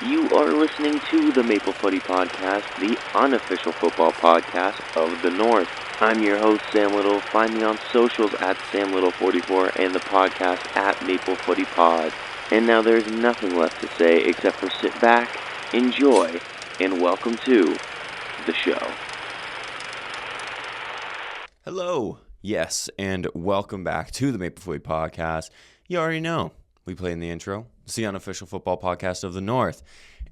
You are listening to the Maple Footy Podcast, the unofficial football podcast of the North. I'm your host, Sam Little. Find me on socials at SamLittle44 and the podcast at Maple Footy Pod. And now there's nothing left to say except for sit back, enjoy, and welcome to the show. Hello, yes, and welcome back to the Maple Footy Podcast. You already know, we play in the intro. It's the unofficial football podcast of the North.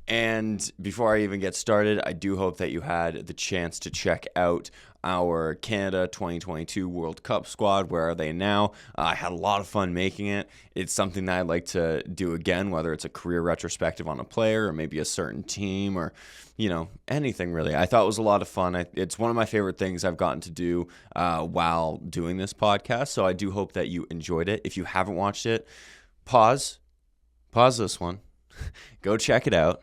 And before I even get started, I do hope that you had the chance to check out our Canada 2022 World Cup squad. Where are they now? I had a lot of fun making it. It's something that I'd like to do again, whether it's a career retrospective on a player or maybe a certain team or, anything really. I thought it was a lot of fun. It's one of my favorite things I've gotten to do while doing this podcast. So I do hope that you enjoyed it. If you haven't watched it, pause this one, go check it out,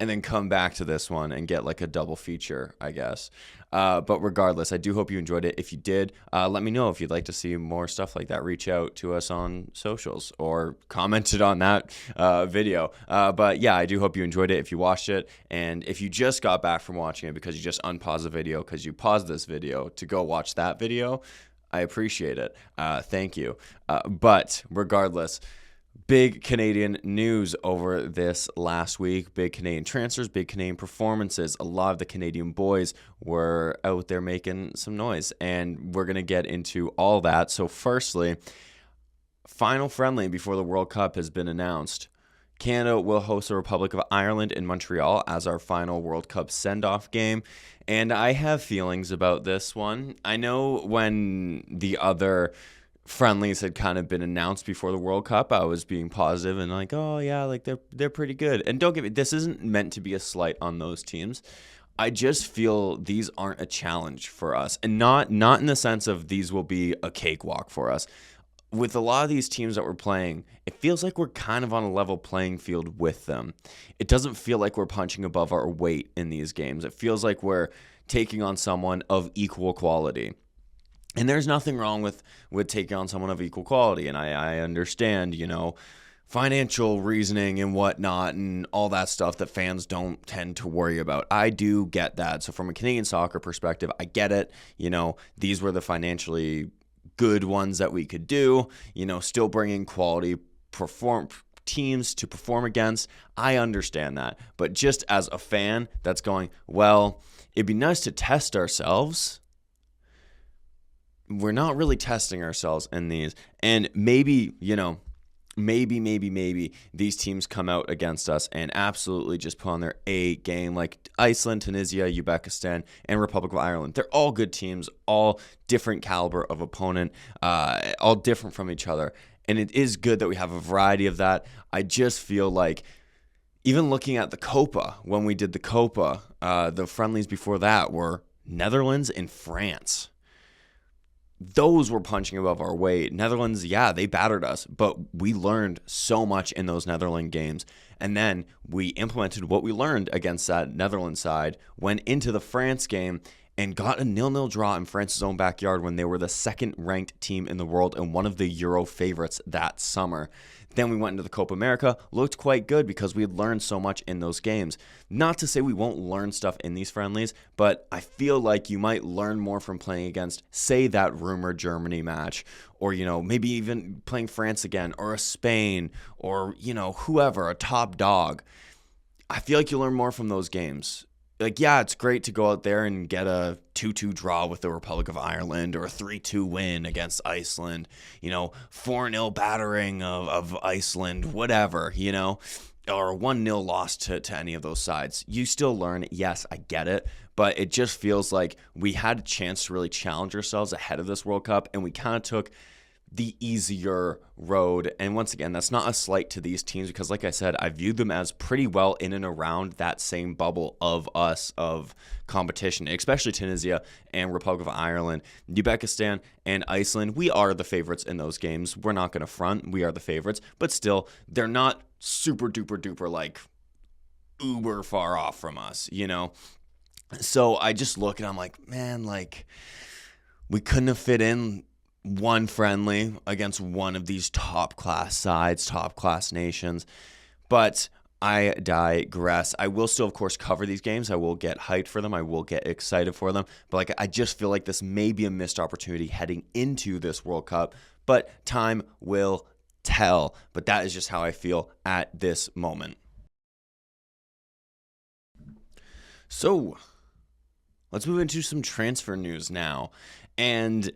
and then come back to this one and get like a double feature, I guess. But regardless, I do hope you enjoyed it. If you did, let me know if you'd like to see more stuff like that. Reach out to us on socials or commented on that video. But yeah, I do hope you enjoyed it if you watched it. And if you just got back from watching it because you just unpaused the video because you paused this video to go watch that video, I appreciate it. Thank you. But regardless, big Canadian news over this last week. Big Canadian transfers, big Canadian performances. A lot of the Canadian boys were out there making some noise, and we're going to get into all that. So firstly, final friendly before the World Cup has been announced. Canada will host the Republic of Ireland in Montreal as our final World Cup send-off game. And I have feelings about this one. I know when the other friendlies had kind of been announced before the World Cup, I was being positive and like, oh yeah, like they're pretty good. And don't get me, this isn't meant to be a slight on those teams. I just feel these aren't a challenge for us, and not in the sense of these will be a cakewalk for us. With a lot of these teams that we're playing, it feels like we're kind of on a level playing field with them. It doesn't feel like we're punching above our weight in these games. It feels like we're taking on someone of equal quality. And there's nothing wrong with taking on someone of equal quality. And I understand, financial reasoning and whatnot and all that stuff that fans don't tend to worry about. I do get that. So from a Canadian soccer perspective, I get it. These were the financially good ones that we could do, still bringing quality teams to perform against. I understand that. But just as a fan that's going, well, it'd be nice to test ourselves. We're not really testing ourselves in these. And maybe these teams come out against us and absolutely just put on their A game, like Iceland, Tunisia, Uzbekistan, and Republic of Ireland. They're all good teams, all different caliber of opponent, all different from each other. And it is good that we have a variety of that. I just feel like even looking at the Copa, when we did the Copa, the friendlies before that were Netherlands and France. Those were punching above our weight. Netherlands, yeah, they battered us, but we learned so much in those Netherlands games. And then we implemented what we learned against that Netherlands side, went into the France game, and got a 0-0 draw in France's own backyard when they were the second-ranked team in the world and one of the Euro favorites that summer. Then we went into the Copa America, looked quite good because we had learned so much in those games. Not to say we won't learn stuff in these friendlies, but I feel like you might learn more from playing against, say, that rumored Germany match, or, maybe even playing France again, or a Spain, or, whoever, a top dog. I feel like you learn more from those games. Like, yeah, it's great to go out there and get a 2-2 draw with the Republic of Ireland or a 3-2 win against Iceland, 4-0 battering of Iceland, whatever, or a 1-0 loss to any of those sides. You still learn. Yes, I get it, but it just feels like we had a chance to really challenge ourselves ahead of this World Cup, and we kind of took the easier road. And once again, that's not a slight to these teams because, like I said, I viewed them as pretty well in and around that same bubble of us, of competition, especially Tunisia and Republic of Ireland. Uzbekistan and Iceland, we are the favorites in those games. We're not going to front. We are the favorites. But still, they're not super duper duper like uber far off from us, So I just look and I'm like, man, like we couldn't have fit in one friendly against one of these top class sides, top class nations. But I digress. I will still, of course, cover these games. I will get hyped for them. I will get excited for them. But I just feel like this may be a missed opportunity heading into this World Cup. But time will tell. But that is just how I feel at this moment. So let's move into some transfer news now. And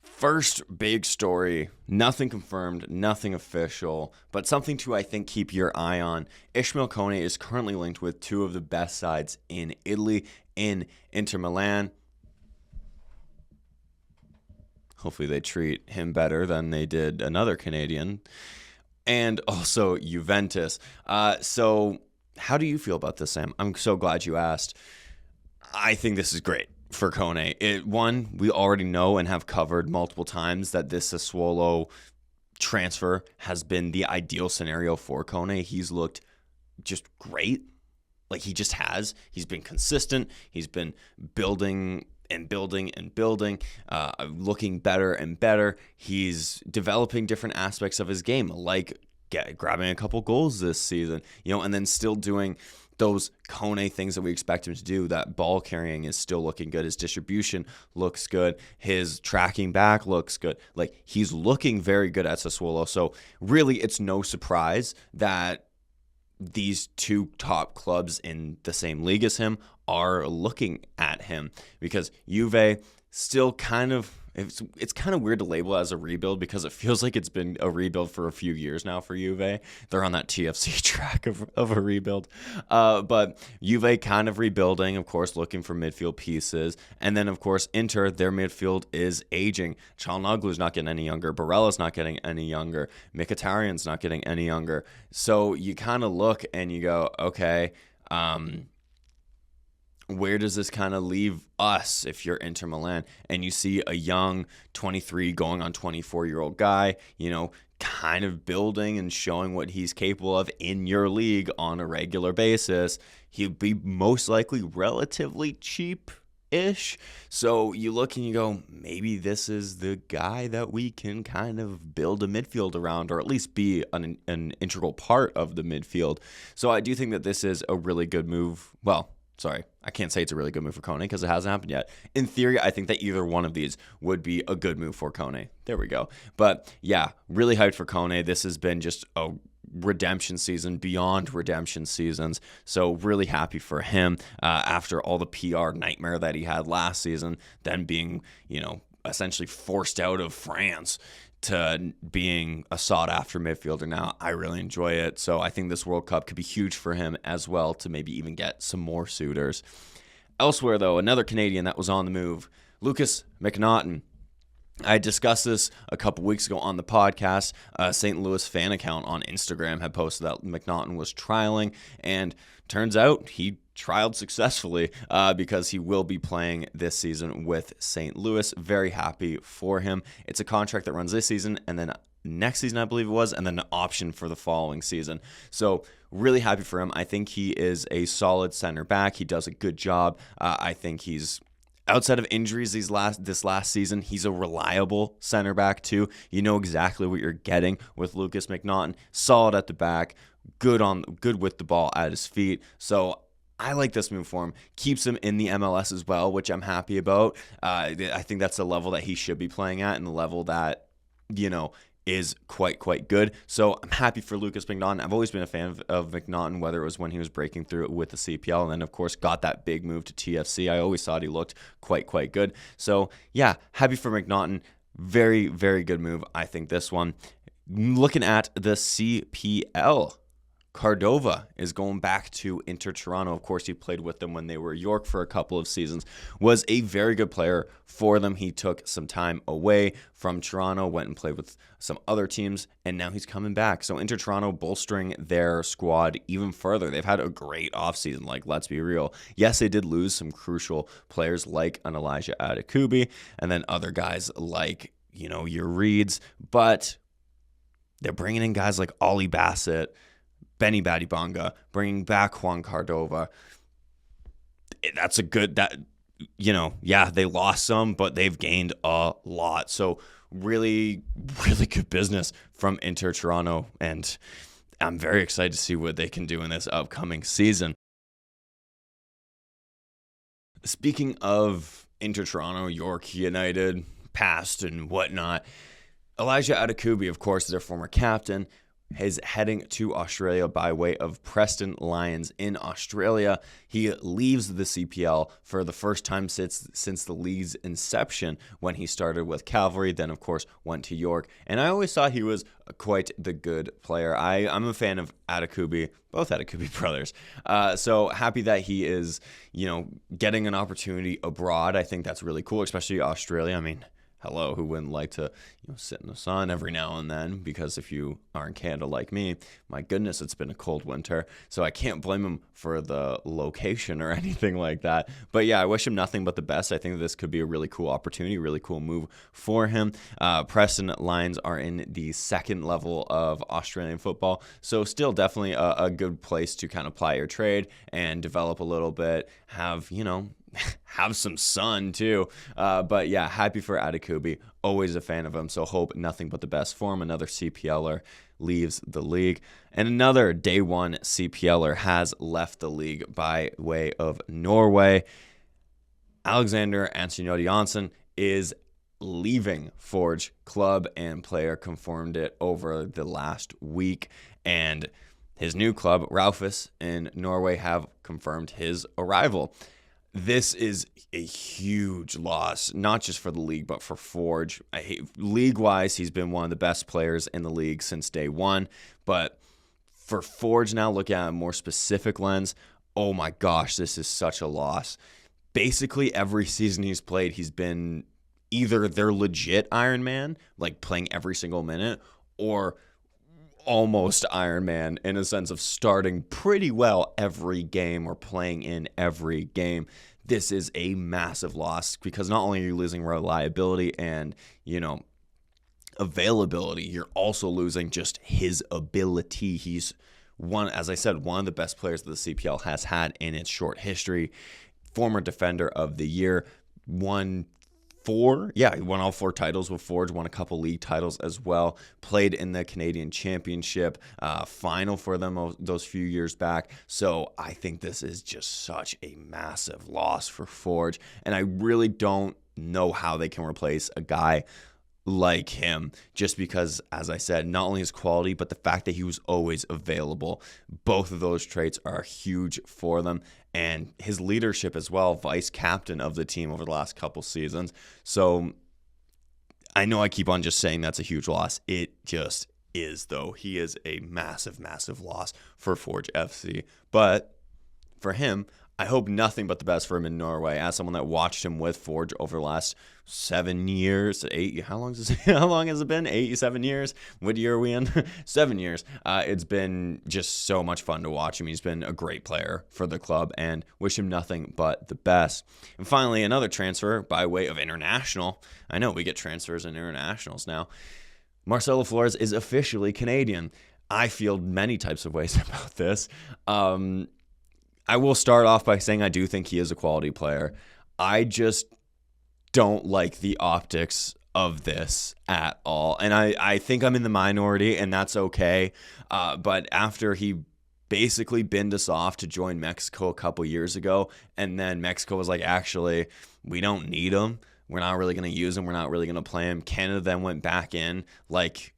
first big story, nothing confirmed, nothing official, but something to, I think, keep your eye on. Ishmael Kone is currently linked with two of the best sides in Italy, in Inter Milan. Hopefully they treat him better than they did another Canadian. And also Juventus. So how do you feel about this, Sam? I'm so glad you asked. I think this is great for Kone. One, we already know and have covered multiple times that this Sassuolo transfer has been the ideal scenario for Kone. He's looked just great. Like he just has. He's been consistent. He's been building and building and building, looking better and better. He's developing different aspects of his game, like grabbing a couple goals this season, and then still doing those Kone things that we expect him to do. That ball carrying is still looking good. His distribution looks good. His tracking back looks good. Like he's looking very good at Sassuolo. So really, it's no surprise that these two top clubs in the same league as him are looking at him, because Juve still kind of, it's kind of weird to label it as a rebuild, because it feels like it's been a rebuild for a few years now for Juve. They're on that TFC track of a rebuild. But Juve kind of rebuilding, of course, looking for midfield pieces. And then, of course, Inter, their midfield is aging. Çalhanoğlu's not getting any younger. Barella's not getting any younger. Mkhitaryan's not getting any younger. So you kind of look and you go, okay, where does this kind of leave us if you're Inter Milan and you see a young 23 going on 24-year-old guy, kind of building and showing what he's capable of in your league on a regular basis? He'd be most likely relatively cheap-ish. So you look and you go, maybe this is the guy that we can kind of build a midfield around, or at least be an integral part of the midfield. So I do think that this is a really good move. Well, sorry, I can't say it's a really good move for Kone because it hasn't happened yet. In theory, I think that either one of these would be a good move for Kone. There we go. But yeah, really hyped for Kone. This has been just a redemption season beyond redemption seasons. So really happy for him after all the PR nightmare that he had last season, then being, essentially forced out of France to being a sought-after midfielder now. I really enjoy it. So I think this World Cup could be huge for him as well, to maybe even get some more suitors. Elsewhere, though, another Canadian that was on the move, Lucas McNaughton. I discussed this a couple weeks ago on the podcast. St. Louis fan account on Instagram had posted that McNaughton was trialing, and turns out he trialed successfully because he will be playing this season with St. Louis. Very happy for him. It's a contract that runs this season and then next season, I believe it was, and then an option for the following season. So really happy for him. I think he is a solid center back. He does a good job. I think he's, outside of injuries this last season, he's a reliable center back too. You know exactly what you're getting with Lucas McNaughton. Solid at the back, good with the ball at his feet. So I like this move for him. Keeps him in the MLS as well, which I'm happy about. I think that's the level that he should be playing at, and the level that, is quite good. So I'm happy for Lucas McNaughton. I've always been a fan of McNaughton, whether it was when he was breaking through with the CPL, and then, of course, got that big move to TFC. I always thought he looked quite good. So, yeah, happy for McNaughton. Very, very good move, I think, this one. Looking at the CPL, Cardova is going back to Inter Toronto. Of course, he played with them when they were York for a couple of seasons. Was a very good player for them. He took some time away from Toronto, went and played with some other teams, and now he's coming back. So Inter Toronto bolstering their squad even further. They've had a great offseason, let's be real. Yes, they did lose some crucial players like an Elijah Adekubi, and then other guys like, your Reeds, but they're bringing in guys like Ollie Bassett, Benny Badibanga, bringing back Juan Cardova. That's a good, they lost some, but they've gained a lot. So really, really good business from Inter Toronto. And I'm very excited to see what they can do in this upcoming season. Speaking of Inter-Toronto, York United, past and whatnot, Elijah Adekubi, of course, their former captain, is heading to Australia by way of Preston Lions in Australia. He leaves the CPL for the first time since the league's inception, when he started with Cavalry, then of course went to York. And I always thought he was quite the good player. I'm a fan of Adekubi, both Adekubi brothers. So happy that he is, getting an opportunity abroad. I think that's really cool, especially Australia. I mean, hello, who wouldn't like to sit in the sun every now and then? Because if you are in Canada like me, my goodness, it's been a cold winter. So I can't blame him for the location or anything like that. But yeah, I wish him nothing but the best. I think this could be a really cool opportunity, really cool move for him. Preston Lions are in the second level of Australian football. So still definitely a good place to kind of ply your trade and develop a little bit, have some sun too. But yeah, happy for Adekubi. Always a fan of him, so hope nothing but the best for him. Another CPLer leaves the league. And another day one CPLer has left the league by way of Norway. Alexander Antoniotti Janssen is leaving Forge. Club and player confirmed it over the last week. And his new club, Raufoss in Norway, have confirmed his arrival. This is a huge loss, not just for the league, but for Forge. League-wise, he's been one of the best players in the league since day one. But for Forge now, looking at a more specific lens, oh my gosh, this is such a loss. Basically, every season he's played, he's been either their legit Iron Man, like playing every single minute, or almost Iron Man in a sense of starting pretty well every game or playing in every game. This is a massive loss because not only are you losing reliability and, availability, you're also losing just his ability. He's as I said, one of the best players that the CPL has had in its short history. Former Defender of the Year, he won all 4 titles with Forge, won a couple league titles as well, played in the Canadian Championship final for them those few years back. So I think this is just such a massive loss for Forge, and I really don't know how they can replace a guy like him, just because, as I said, not only his quality, but the fact that he was always available. Both of those traits are huge for them. And his leadership as well, vice captain of the team over the last couple seasons. So I know I keep on just saying that's a huge loss. It just is, though. He is a massive, massive loss for Forge FC. But for him, I hope nothing but the best for him in Norway. As someone that watched him with Forge over the last 7 years, 8, how long has it been? 7 years? What year are we in? 7 years. It's been just so much fun to watch him. He's been a great player for the club, and wish him nothing but the best. And finally, another transfer by way of international. I know we get transfers and internationals now. Marcelo Flores is officially Canadian. I feel many types of ways about this. I will start off by saying I do think he is a quality player. I just don't like the optics of this at all. And I think I'm in the minority, and that's okay. But after he basically binned us off to join Mexico a couple years ago, and then Mexico was like, actually, we don't need him. We're not really going to use him. We're not really going to play him. Canada then went back in like,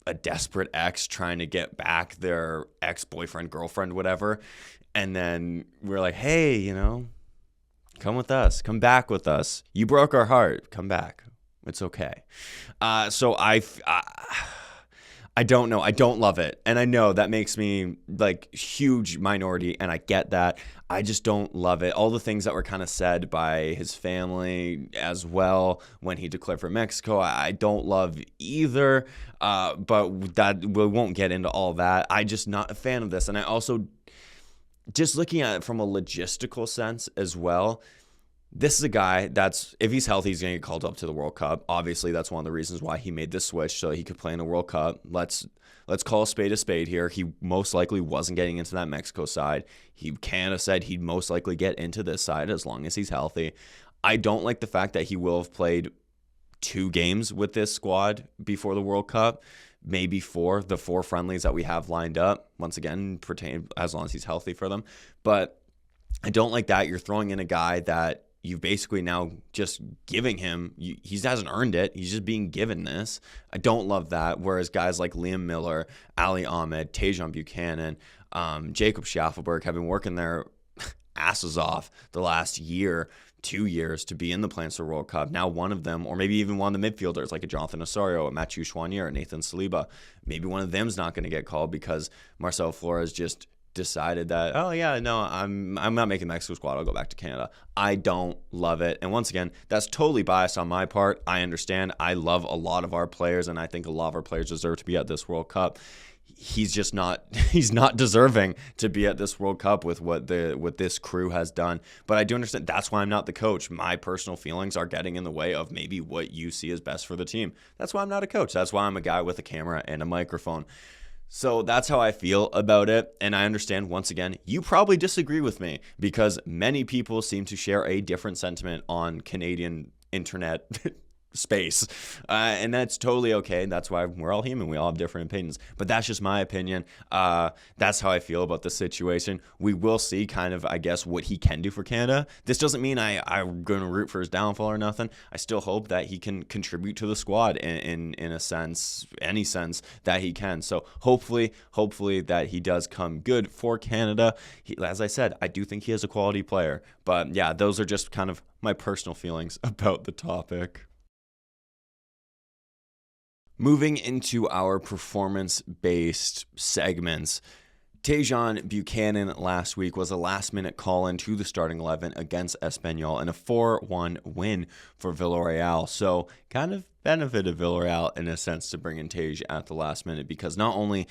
a desperate ex trying to get back their ex-boyfriend, girlfriend, whatever. And then we're like, hey, come with us. Come back with us. You broke our heart. Come back. It's okay. So I don't know. I don't love it. And I know that makes me like huge minority, and I get that. I just don't love it. All the things that were kind of said by his family as well when he declared for Mexico, I don't love either. But that we won't get into all that. I'm just not a fan of this. And I also, just looking at it from a logistical sense as well, this is a guy that's, if he's healthy, he's going to get called up to the World Cup. Obviously, that's one of the reasons why he made this switch, so he could play in the World Cup. Let's call a spade here. He most likely wasn't getting into that Mexico side. Canada said he'd most likely get into this side as long as he's healthy. I don't like the fact that he will have played 2 games with this squad before the World Cup, maybe 4, the 4 friendlies that we have lined up. Once again, pertain as long as he's healthy for them. But I don't like that. You're throwing in a guy that you've basically now just giving him, he hasn't earned it. He's just being given this. I don't love that. Whereas guys like Liam Miller, Ali Ahmed, Tajon Buchanan, Jacob Schaffelberg have been working their asses off the last year, 2 years to be in the plans for World Cup. Now one of them, or maybe even one of the midfielders like a Jonathan Osorio, a Mathieu Chouanier, a Nathan Saliba, maybe one of them's not going to get called because Marcelo Flores just decided that, oh yeah, no, I'm not making the Mexico squad, I'll go back to Canada. I don't love it. And once again, that's totally biased on my part. I understand. I love a lot of our players, and I think a lot of our players deserve to be at this World Cup. He's just not deserving to be at this World Cup with what this crew has done. But I do understand that's why I'm not the coach. My personal feelings are getting in the way of maybe what you see as best for the team. That's why I'm not a coach. That's why I'm a guy with a camera and a microphone. So that's how I feel about it. And I understand, once again, you probably disagree with me because many people seem to share a different sentiment on Canadian internet space. And that's totally okay. That's why we're all human. We all have different opinions. But that's just my opinion. That's how I feel about the situation. We will see kind of, I guess, what he can do for Canada. This doesn't mean I'm going to root for his downfall or nothing. I still hope that he can contribute to the squad in a sense, any sense that he can. So hopefully that he does come good for Canada. As I said, I do think he is a quality player. But yeah, those are just kind of my personal feelings about the topic. Moving into our performance-based segments, Tajon Buchanan last week was a last-minute call-in to the starting 11 against Espanyol and a 4-1 win for Villarreal. So kind of benefited Villarreal in a sense to bring in Tage at the last minute because not only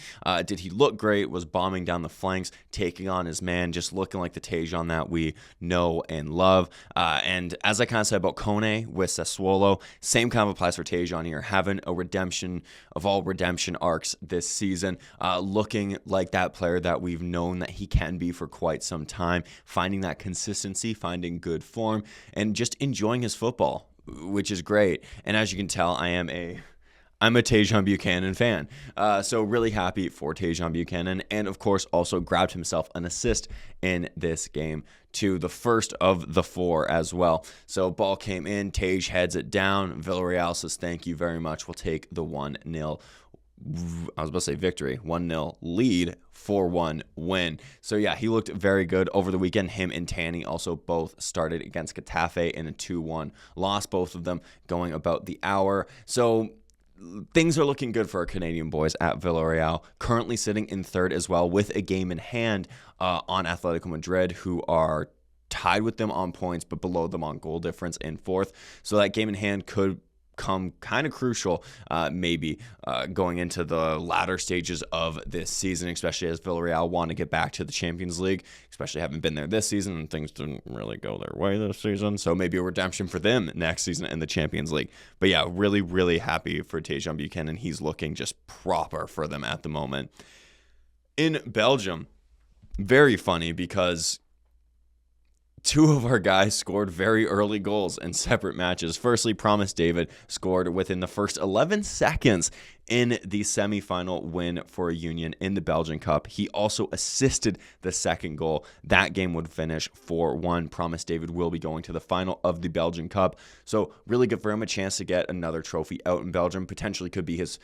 did he look great, was bombing down the flanks, taking on his man, just looking like the Tajon that we know and love. And as I kind of said about Kone with Sassuolo, same kind of applies for Tajon here, having a redemption of all redemption arcs this season, looking like that player that we've known that he can be for quite some time, finding that consistency, finding good form, and just enjoying his football, which is great. And as you can tell, I'm a Tajon Buchanan fan. So really happy for Tajon Buchanan. And of course, also grabbed himself an assist in this game to the first of the 4 as well. So ball came in, Tage heads it down. Villarreal says, thank you very much. We'll take the 1-0. I was about to say victory, 1-0 lead, 4-1 win. So yeah, he looked very good over the weekend. Him and Tanny also both started against Getafe in a 2-1 loss, both of them going about the hour. So things are looking good for our Canadian boys at Villarreal, currently sitting in 3rd as well with a game in hand on Atletico Madrid, who are tied with them on points but below them on goal difference in 4th. So that game in hand could come kind of crucial maybe going into the latter stages of this season, especially as Villarreal want to get back to the Champions League, especially having been there this season and things didn't really go their way this season. So maybe a redemption for them next season in the Champions League. But yeah, really, really happy for Tajon Buchanan. He's looking just proper for them at the moment. In Belgium, very funny because 2 of our guys scored very early goals in separate matches. Firstly, Promise David scored within the first 11 seconds in the semifinal win for Union in the Belgian Cup. He also assisted the second goal. That game would finish 4-1. Promise David will be going to the final of the Belgian Cup. So really good for him, a chance to get another trophy out in Belgium. Potentially could be his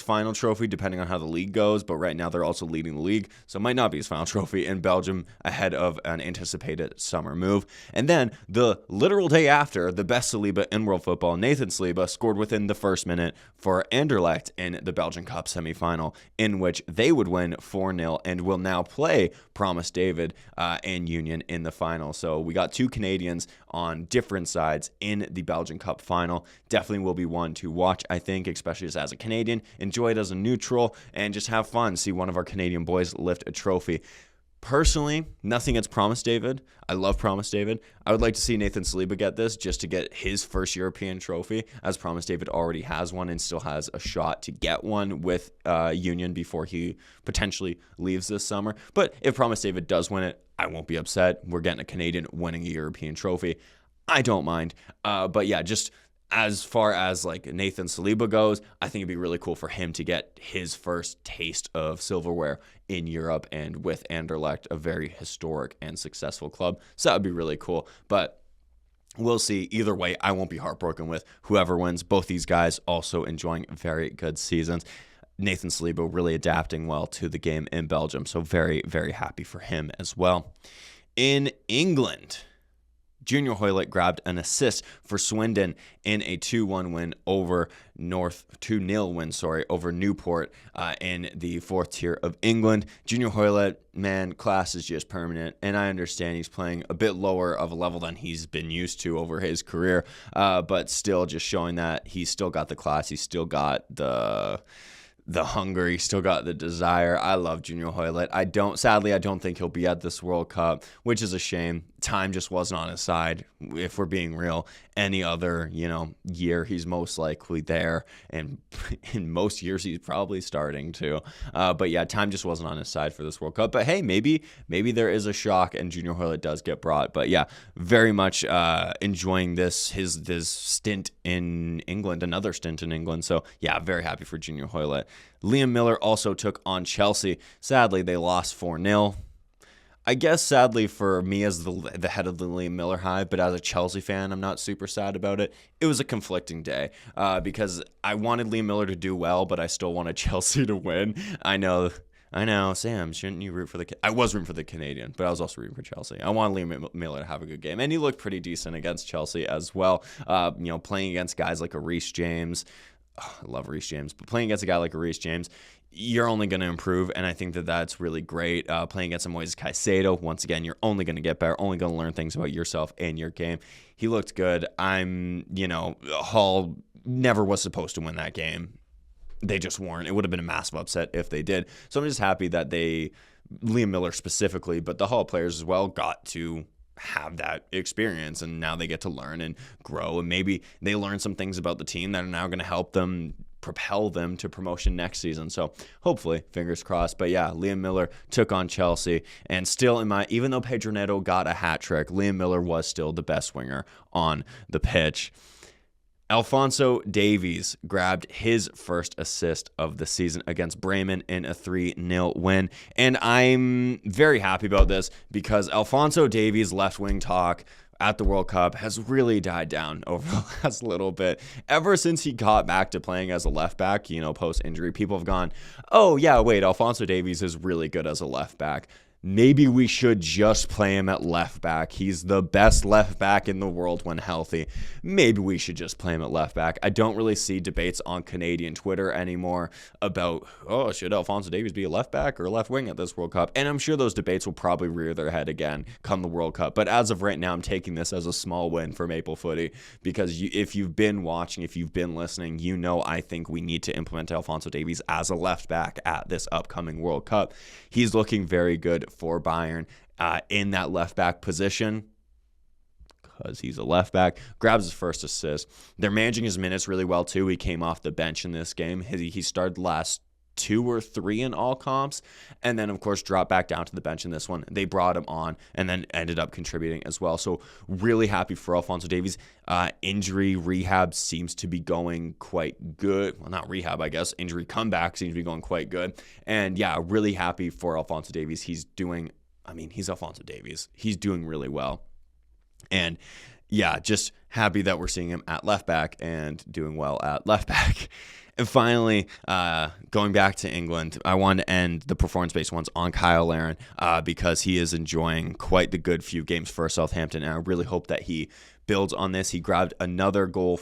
final trophy, depending on how the league goes, but right now they're also leading the league, so it might not be his final trophy in Belgium ahead of an anticipated summer move. And then the literal day after, the best Saliba in world football, Nathan Saliba, scored within the first minute for Anderlecht in the Belgian Cup semifinal, in which they would win 4-0 and will now play Promise David and Union in the final. So we got 2 Canadians on different sides in the Belgian Cup final. Definitely will be one to watch, I think, especially as a Canadian. Enjoy it as a neutral and just have fun. See one of our Canadian boys lift a trophy. Personally, nothing against Promise David. I love Promise David. I would like to see Nathan Saliba get this just to get his first European trophy, as Promise David already has one and still has a shot to get one with Union before he potentially leaves this summer. But if Promise David does win it, I won't be upset. We're getting a Canadian winning a European trophy. I don't mind. But yeah, just As far as like Nathan Saliba goes, I think it'd be really cool for him to get his first taste of silverware in Europe and with Anderlecht, a very historic and successful club. So that would be really cool. But we'll see. Either way, I won't be heartbroken with whoever wins. Both these guys also enjoying very good seasons. Nathan Saliba really adapting well to the game in Belgium. So very, very happy for him as well. In England, Junior Hoylett grabbed an assist for Swindon in a 2-1 win over 2-0 win, over Newport in the fourth tier of England. Junior Hoylett, man, class is just permanent, and I understand he's playing a bit lower of a level than he's been used to over his career, but still just showing that he's still got the class, he's still got the hunger, he's still got the desire. I love Junior Hoylett. Sadly, I don't think he'll be at this World Cup, which is a shame. Time just wasn't on his side, if we're being real. Any other, year, he's most likely there, and in most years, he's probably starting to. But yeah, time just wasn't on his side for this World Cup. But hey, maybe there is a shock, and Junior Hoylett does get brought. But yeah, very much enjoying his stint in England, another stint in England. So yeah, very happy for Junior Hoylett. Liam Miller also took on Chelsea. Sadly, they lost 4-0. I guess sadly for me as the head of the Liam Miller Hive, but as a Chelsea fan, I'm not super sad about it. It was a conflicting day because I wanted Liam Miller to do well, but I still wanted Chelsea to win. I know, Sam, shouldn't you root for I was rooting for the Canadian, but I was also rooting for Chelsea. I wanted Liam Miller to have a good game, and he looked pretty decent against Chelsea as well. Playing against guys like a Reece James. I love Reece James, but playing against a guy like a Reece James, you're only going to improve, and I think that's really great. Playing against a Moises Caicedo, once again, you're only going to get better, only going to learn things about yourself and your game. He looked good. Hull never was supposed to win that game. They just weren't. It would have been a massive upset if they did. So I'm just happy that Liam Miller specifically, but the Hull players as well, got to have that experience, and now they get to learn and grow, and maybe they learn some things about the team that are now going to help them propel them to promotion next season. So hopefully, fingers crossed. But yeah, Liam Miller took on Chelsea, and still even though Pedro Neto got a hat trick, Liam Miller was still the best winger on the pitch. Alphonso Davies grabbed his first assist of the season against Bremen in a 3-0 win. And I'm very happy about this because Alphonso Davies' left wing talk at the World Cup has really died down over the last little bit. Ever since he got back to playing as a left back, post-injury, people have gone, oh yeah, wait, Alphonso Davies is really good as a left back. Maybe we should just play him at left back. He's the best left back in the world when healthy. Maybe we should just play him at left back. I don't really see debates on Canadian Twitter anymore about, should Alphonso Davies be a left back or a left wing at this World Cup? And I'm sure those debates will probably rear their head again come the World Cup. But as of right now, I'm taking this as a small win for Maple Footy because if you've been watching, if you've been listening, I think we need to implement Alphonso Davies as a left back at this upcoming World Cup. He's looking very good for Bayern in that left back position because he's a left back. Grabs his first assist. They're managing his minutes really well too. He came off the bench in this game. He started last 2 or 3 in all comps, and then of course dropped back down to the bench in this one. They brought him on and then ended up contributing as well. So really happy for Alphonso Davies. Injury rehab seems to be going quite good. Well, not rehab, I guess. Injury comeback seems to be going quite good. And yeah, really happy for Alphonso Davies. He's Alphonso Davies. He's doing really well. And yeah, just happy that we're seeing him at left back and doing well at left back. And finally, going back to England, I wanted to end the performance-based ones on Kyle Larin because he is enjoying quite the good few games for Southampton, and I really hope that he builds on this. He grabbed another goal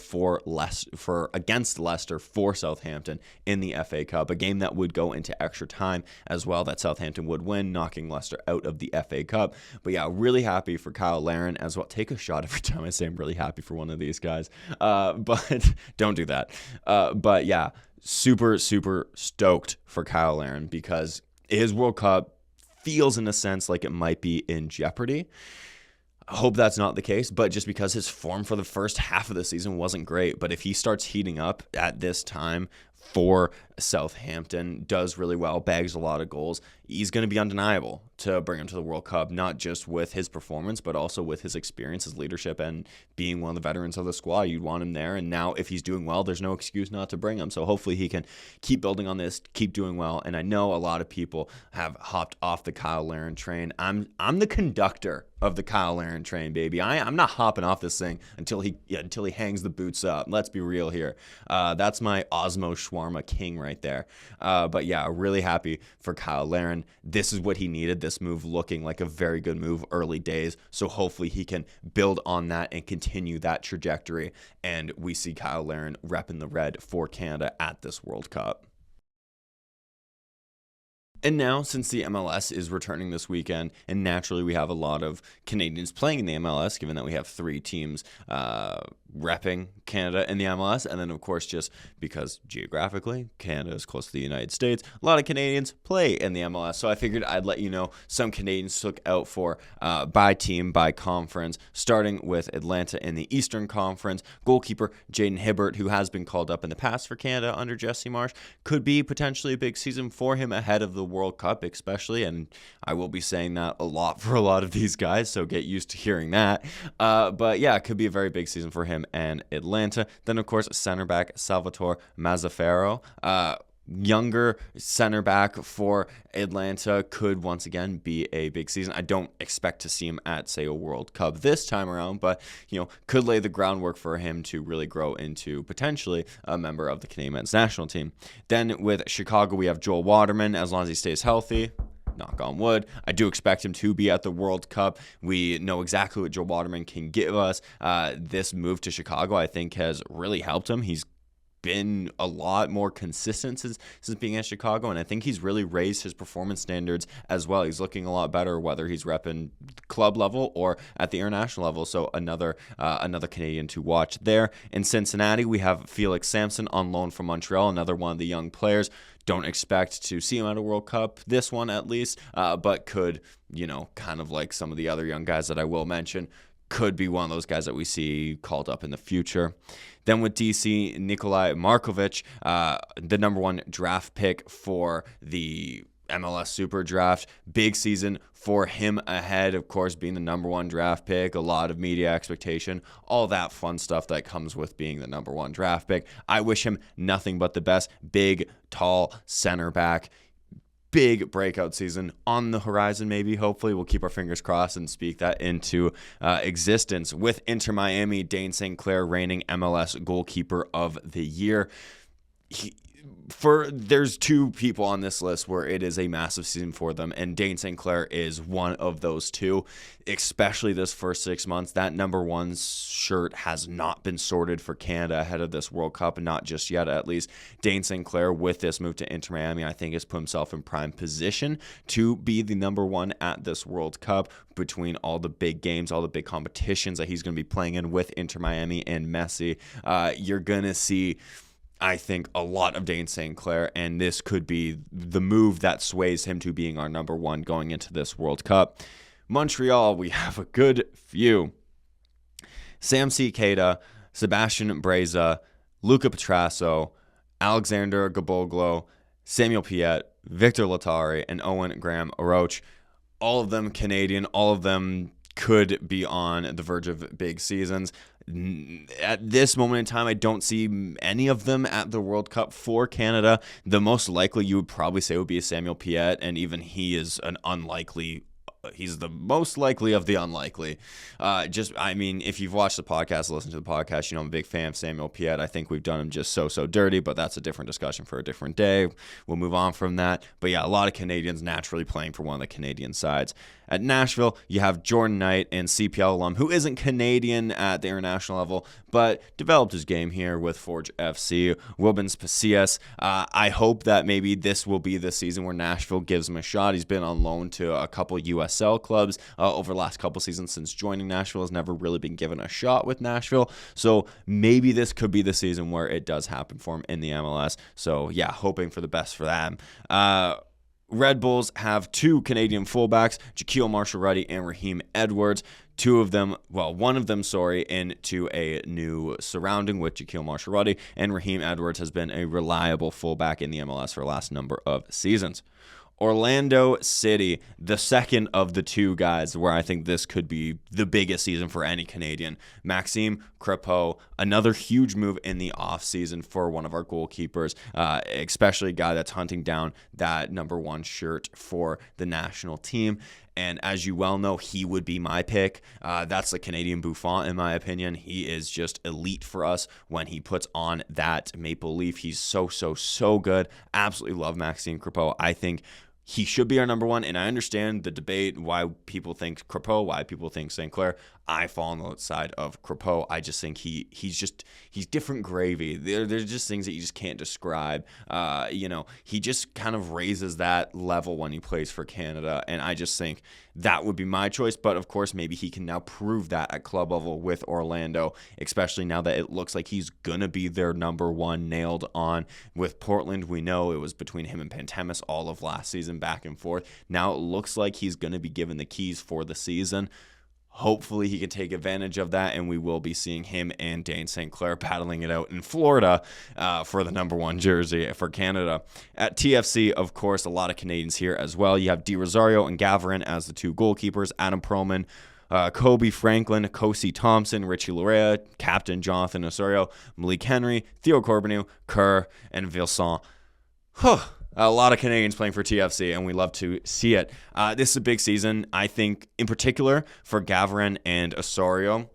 against Leicester for Southampton in the FA Cup, a game that would go into extra time as well, that Southampton would win, knocking Leicester out of the FA Cup. But yeah, really happy for Kyle Larin as well. Take a shot every time I say I'm really happy for one of these guys, but don't do that. But yeah, super, super stoked for Kyle Larin because his World Cup feels in a sense like it might be in jeopardy. I hope that's not the case, but just because his form for the first half of the season wasn't great. But if he starts heating up at this time for Southampton, does really well, bags a lot of goals. He's going to be undeniable to bring him to the World Cup, not just with his performance, but also with his experience, his leadership, and being one of the veterans of the squad. You'd want him there, and now if he's doing well, there's no excuse not to bring him. So hopefully he can keep building on this, keep doing well. And I know a lot of people have hopped off the Kyle Larin train. I'm the conductor of the Kyle Larin train, baby. I'm not hopping off this thing until he hangs the boots up. Let's be real here. That's my Osmo Shawarma king right there. But yeah, really happy for Kyle Larin. This is what he needed, this move looking like a very good move early days. So hopefully he can build on that and continue that trajectory. And we see Kyle Larin repping the red for Canada at this World Cup. And now, since the MLS is returning this weekend, and naturally we have a lot of Canadians playing in the MLS, given that we have 3 teams repping Canada in the MLS, and then, of course, just because geographically Canada is close to the United States, a lot of Canadians play in the MLS. So I figured I'd let you know some Canadians to look out for by team, by conference, starting with Atlanta in the Eastern Conference. Goalkeeper Jaden Hibbert, who has been called up in the past for Canada under Jesse Marsch, could be potentially a big season for him ahead of the World Cup, especially, and I will be saying that a lot for a lot of these guys, so get used to hearing that. But yeah, it could be a very big season for him and Atlanta. Then, of course, center back Salvatore Mazzaferro. Younger center back for Atlanta could once again be a big season. I don't expect to see him at, say, a World Cup this time around, but could lay the groundwork for him to really grow into potentially a member of the Canadian men's national team. Then with Chicago, we have Joel Waterman, as long as he stays healthy. Knock on wood. I do expect him to be at the World Cup. We know exactly what Joel Waterman can give us. This move to Chicago, I think, has really helped him. He's been a lot more consistent since being at Chicago, and I think he's really raised his performance standards as well. He's looking a lot better, whether he's repping club level or at the international level. So another Canadian to watch there. In Cincinnati, we have Felix Sampson on loan from Montreal, another one of the young players. Don't expect to see him at a World Cup, this one at least, but could, kind of like some of the other young guys that I will mention, could be one of those guys that we see called up in the future. Then with DC, Nikolai Markovic, the number 1 draft pick for the MLS Super Draft. Big season for him ahead, of course, being the number 1 draft pick, a lot of media expectation, all that fun stuff that comes with being the number 1 draft pick. I wish him nothing but the best. Big, tall center back. Big breakout season on the horizon, maybe. Hopefully, we'll keep our fingers crossed and speak that into existence. With Inter Miami, Dane St. Clair reigning MLS goalkeeper of the year. There's 2 people on this list where it is a massive season for them, and Dane St. Clair is one of those 2, especially this first 6 months. That number 1 shirt has not been sorted for Canada ahead of this World Cup, and not just yet, at least. Dane St. Clair, with this move to Inter Miami, I think has put himself in prime position to be the number 1 at this World Cup between all the big games, all the big competitions that he's going to be playing in with Inter Miami and Messi. You're going to see, I think, a lot of Dane St. Clair, and this could be the move that sways him to being our number 1 going into this World Cup. Montreal, we have a good few. Sam C. Keita, Sebastian Breza, Luca Petrasso, Alexander Gaboglo, Samuel Piette, Victor Latari, and Owen Graham Oroch. All of them Canadian, all of them could be on the verge of big seasons. At this moment in time, I don't see any of them at the World Cup for Canada. The most likely you would probably say would be Samuel Piette, and even he is an unlikely. He's the most likely of the unlikely. If you've watched the podcast, listened to the podcast, I'm a big fan of Samuel Piette. I think we've done him just so dirty, but that's a different discussion for a different day. We'll move on from that. But yeah, a lot of Canadians naturally playing for one of the Canadian sides. At Nashville, you have Jordan Knight, and CPL alum, who isn't Canadian at the international level, but developed his game here with Forge FC. Wilbins Pacias. I hope that maybe this will be the season where Nashville gives him a shot. He's been on loan to a couple USL clubs over the last couple seasons since joining Nashville. Has never really been given a shot with Nashville. So maybe this could be the season where it does happen for him in the MLS. So yeah, hoping for the best for them. Red Bulls have two Canadian fullbacks, Jaquil Marshall-Rutty and Raheem Edwards. One of them, into a new surrounding with Jaquil Marshall-Rutty, and Raheem Edwards has been a reliable fullback in the MLS for the last number of seasons. Orlando City, the second of the two guys where I think this could be the biggest season for any Canadian. Maxime Crepeau, another huge move in the offseason for one of our goalkeepers, especially a guy that's hunting down that number one shirt for the national team. And as you well know, he would be my pick. That's the Canadian Buffon, in my opinion. He is just elite for us when he puts on that maple leaf. He's so good. Absolutely love Maxime Crepeau. I think he should be our number one, and I understand the debate, why people think Crepeau, why people think St. Clair. I fall on the side of Crepeau. I just think he's different gravy. There's just things that you just can't describe. He just kind of raises that level when he plays for Canada, and I just think that would be my choice. But of course, maybe he can now prove that at club level with Orlando, especially now that it looks like he's gonna be their number one nailed on. With Portland, we know it was between him and Pantemis all of last season, back and forth. Now it looks like he's gonna be given the keys for the season. Hopefully he can take advantage of that, and we will be seeing him and Dane St. Clair battling it out in Florida for the number one jersey for Canada. At TFC, of course, a lot of Canadians here as well. You have Di Rosario and Gavirin as the two goalkeepers, Adam Perlman, Kobe Franklin, Kosi Thompson, Richie Larea, Captain Jonathan Osorio, Malik Henry, Theo Corbeanu, Kerr, and Vincent. A lot of Canadians playing for TFC, and we love to see it. This is a big season, I think, in particular for Gavirin and Osorio.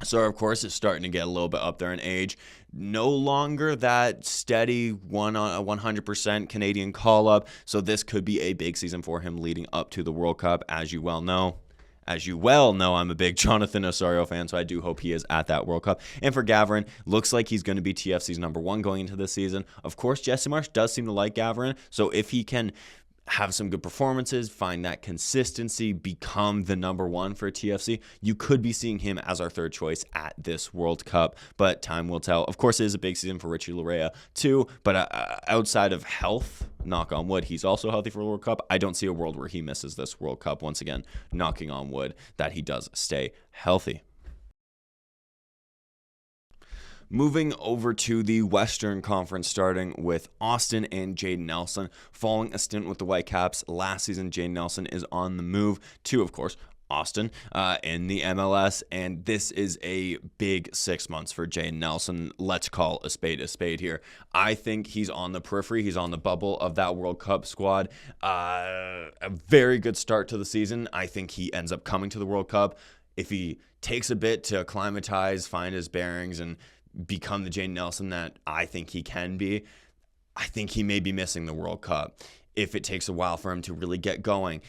Osorio, of course, is starting to get a little bit up there in age. No longer that steady 100% Canadian call-up, so this could be a big season for him leading up to the World Cup, as you well know. As you well know, I'm a big Jonathan Osorio fan, so I do hope he is at that World Cup. And for Gavirin, looks like he's going to be TFC's number one going into this season. Of course, Jesse Marsch does seem to like Gavirin, so if he can have some good performances, find that consistency, become the number one for TFC, you could be seeing him as our third choice at this World Cup, but time will tell. Of course, it is a big season for Richie Larea too, but outside of health, knock on wood, he's also healthy for the World Cup. I don't see a world where he misses this World Cup. Once again, knocking on wood that he does stay healthy. Moving over to the Western Conference, starting with Austin and Jayden Nelson. Following a stint with the Whitecaps last season, Jayden Nelson is on the move to, of course, Austin in the MLS, and this is a big 6 months for Jayden Nelson. Let's call a spade here. I think he's on the periphery. He's on the bubble of that World Cup squad. A very good start to the season. I think he ends up coming to the World Cup. If he takes a bit to acclimatize, find his bearings, and become the Jayden Nelson that I think he can be, I think he may be missing the World Cup if it takes a while for him to really get going.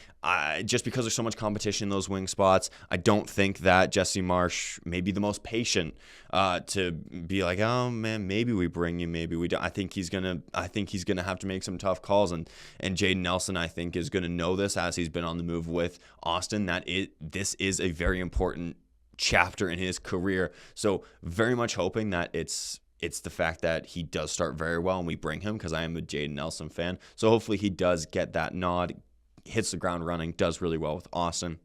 Just because there's so much competition in those wing spots, I don't think that Jesse Marsch may be the most patient to be like, oh man, maybe we bring you, maybe we don't. I think he's gonna have to make some tough calls, and Jayden Nelson, I think, is gonna know this as he's been on the move with Austin, that this is a very important chapter in his career. So very much hoping that it's the fact that he does start very well and we bring him, because I am a Jayden Nelson fan. So hopefully he does get that nod, hits the ground running, does really well with Austin.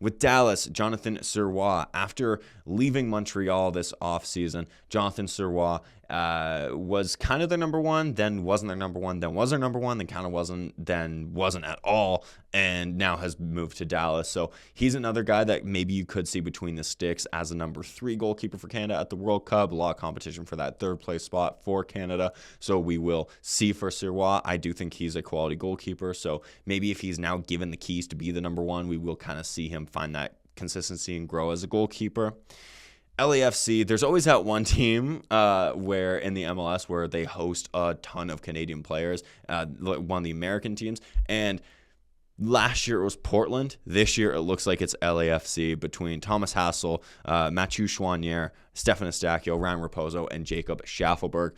With Dallas, Jonathan Sirois. After leaving Montreal this offseason, Jonathan Sirois was kind of their number one, then wasn't their number one, then was their number one, then kind of wasn't, then wasn't at all, and now has moved to Dallas. So he's another guy that maybe you could see between the sticks as a number 3 goalkeeper for Canada at the World Cup. A lot of competition for that third place spot for Canada. So we will see for Sirois. I do think he's a quality goalkeeper. So maybe if he's now given the keys to be the number 1, we will kind of see him find that consistency and grow as a goalkeeper. LAFC, there's always that one team where in the MLS where they host a ton of Canadian players, one of the American teams. And last year it was Portland. This year it looks like it's LAFC between Thomas Hassel, Mathieu Chouanier, Stefan Eustachio, Ryan Raposo, and Jacob Schaffelberg.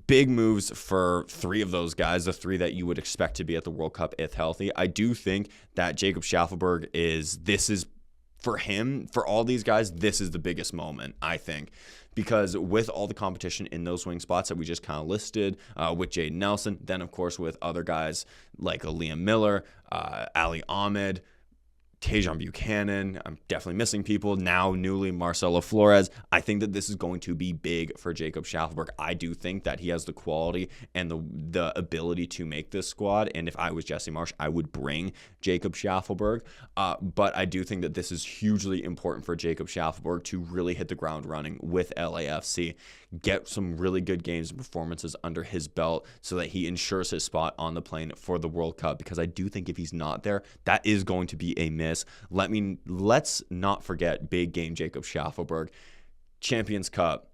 Big moves for 3 of those guys, the 3 that you would expect to be at the World Cup if healthy. I do think that Jacob Schaffelberg this is for him, for all these guys, this is the biggest moment, I think, because with all the competition in those wing spots that we just kind of listed, with Jaden Nelson, then of course with other guys like Liam Miller, Ali Ahmed, Tajon Buchanan, I'm definitely missing people. Now, newly, Marcelo Flores. I think that this is going to be big for Jacob Schaffelberg. I do think that he has the quality and the ability to make this squad. And if I was Jesse Marsch, I would bring Jacob Schaffelberg. But I do think that this is hugely important for Jacob Schaffelberg to really hit the ground running with LAFC, get some really good games and performances under his belt so that he ensures his spot on the plane for the World Cup. Because I do think if he's not there, that is going to be a miss. Let's not forget big game Jacob Schaffelberg. Champions Cup,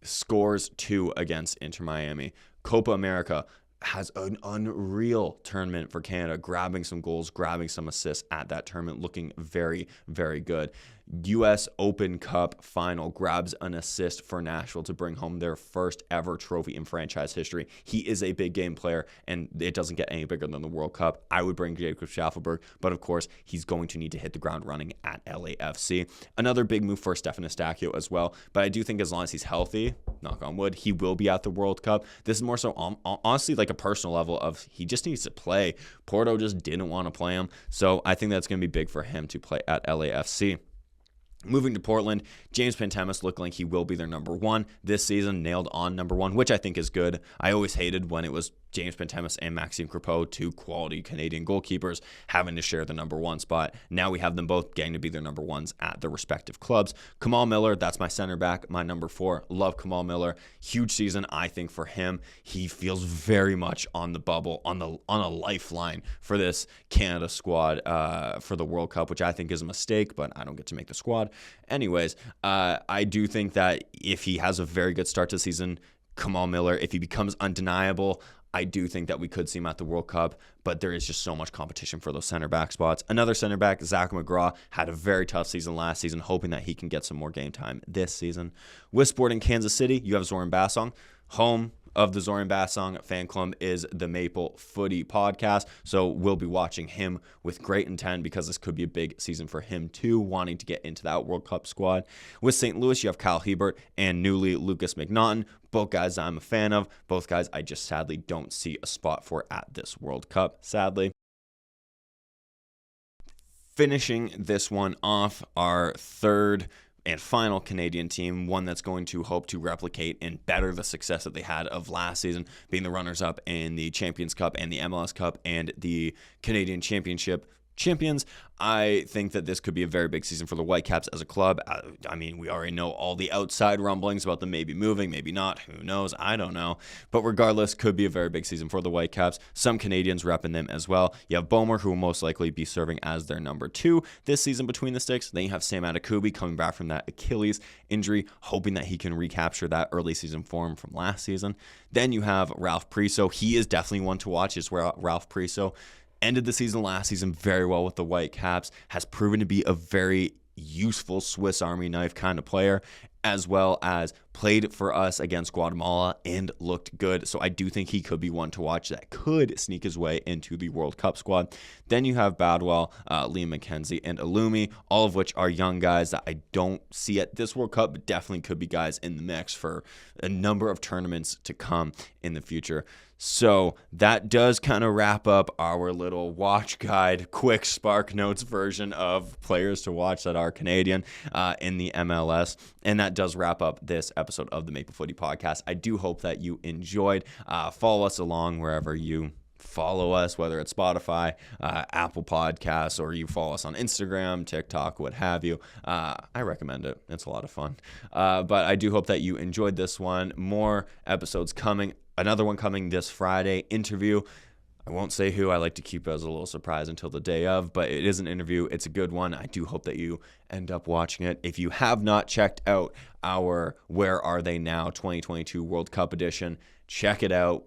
scores 2 against Inter Miami. Copa America, has an unreal tournament for Canada, grabbing some goals, grabbing some assists at that tournament, looking very, very good. U.S. Open Cup final, grabs an assist for Nashville to bring home their first ever trophy in franchise history. He is a big game player, and it doesn't get any bigger than the World Cup. I would bring Jacob Schaffelberg, but of course, he's going to need to hit the ground running at LAFC. Another big move for Stefan Eustáquio as well, but I do think as long as he's healthy, knock on wood, he will be at the World Cup. This is more so honestly like a personal level of he just needs to play. Porto just didn't want to play him, so I think that's going to be big for him to play at LAFC. Moving to Portland, James Pantemis looking like he will be their number 1 this season, nailed on number 1, which I think is good. I always hated when it was James Pantemis and Maxime Crepeau, 2 quality Canadian goalkeepers, having to share the number 1 spot. Now we have them both getting to be their number 1s at their respective clubs. Kamal Miller, that's my center back, my number 4. Love Kamal Miller. Huge season, I think, for him. He feels very much on the bubble, on a lifeline for this Canada squad for the World Cup, which I think is a mistake, but I don't get to make the squad. Anyways, I do think that if he has a very good start to the season, Kamal Miller, if he becomes undeniable, I do think that we could see him at the World Cup, but there is just so much competition for those center back spots. Another center back, Zach McGraw, had a very tough season last season, hoping that he can get some more game time this season. With Sporting Kansas City, you have Zoran Bassong, home of the Zoran Bassong fan club is the Maple Footy podcast. So we'll be watching him with great intent because this could be a big season for him too, wanting to get into that World Cup squad. With St. Louis, you have Kyle Hebert and newly Lucas McNaughton. Both guys I'm a fan of. Both guys I just sadly don't see a spot for at this World Cup, sadly. Finishing this one off, our third and final Canadian team, one that's going to hope to replicate and better the success that they had of last season, being the runners-up in the Champions Cup and the MLS Cup and the Canadian Championship champions. I think that this could be a very big season for the Whitecaps as a club. I mean, we already know all the outside rumblings about them maybe moving, maybe not. Who knows? I don't know. But regardless, could be a very big season for the Whitecaps. Some Canadians repping them as well. You have Bomer, who will most likely be serving as their number 2 this season between the sticks. Then you have Sam Adekubi coming back from that Achilles injury, hoping that he can recapture that early season form from last season. Then you have Ralph Priso. He is definitely one to watch, is where Ralph Priso ended the season last season very well with the Whitecaps, has proven to be a very useful Swiss Army knife kind of player, as well as played for us against Guatemala and looked good. So I do think he could be one to watch that could sneak his way into the World Cup squad. Then you have Badwell, Liam McKenzie, and Illumi, all of which are young guys that I don't see at this World Cup, but definitely could be guys in the mix for a number of tournaments to come in the future. So that does kind of wrap up our little watch guide, quick Spark Notes version of players to watch that are Canadian in the MLS. And that does wrap up this episode of the Maple Footy podcast. I do hope that you enjoyed. Follow us along wherever you follow us, whether it's Spotify, Apple Podcasts, or you follow us on Instagram, TikTok, what have you. I recommend it. It's a lot of fun. But I do hope that you enjoyed this one. More episodes coming. Another one coming this Friday, interview. I won't say who. I like to keep it as a little surprise until the day of, but it is an interview. It's a good one. I do hope that you end up watching it. If you have not checked out our Where Are They Now 2022 World Cup edition, check it out.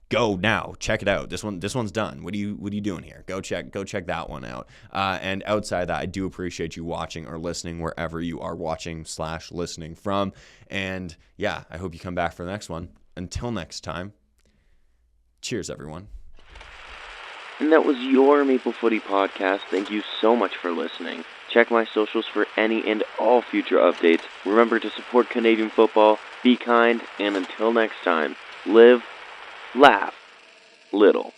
Go now. Check it out. This one's done. What are you doing here? Go check that one out. And outside that, I do appreciate you watching or listening wherever you are watching / listening from. And yeah, I hope you come back for the next one. Until next time, cheers, everyone. And that was your Maple Footy podcast. Thank you so much for listening. Check my socials for any and all future updates. Remember to support Canadian football, be kind, and until next time, live, laugh, little.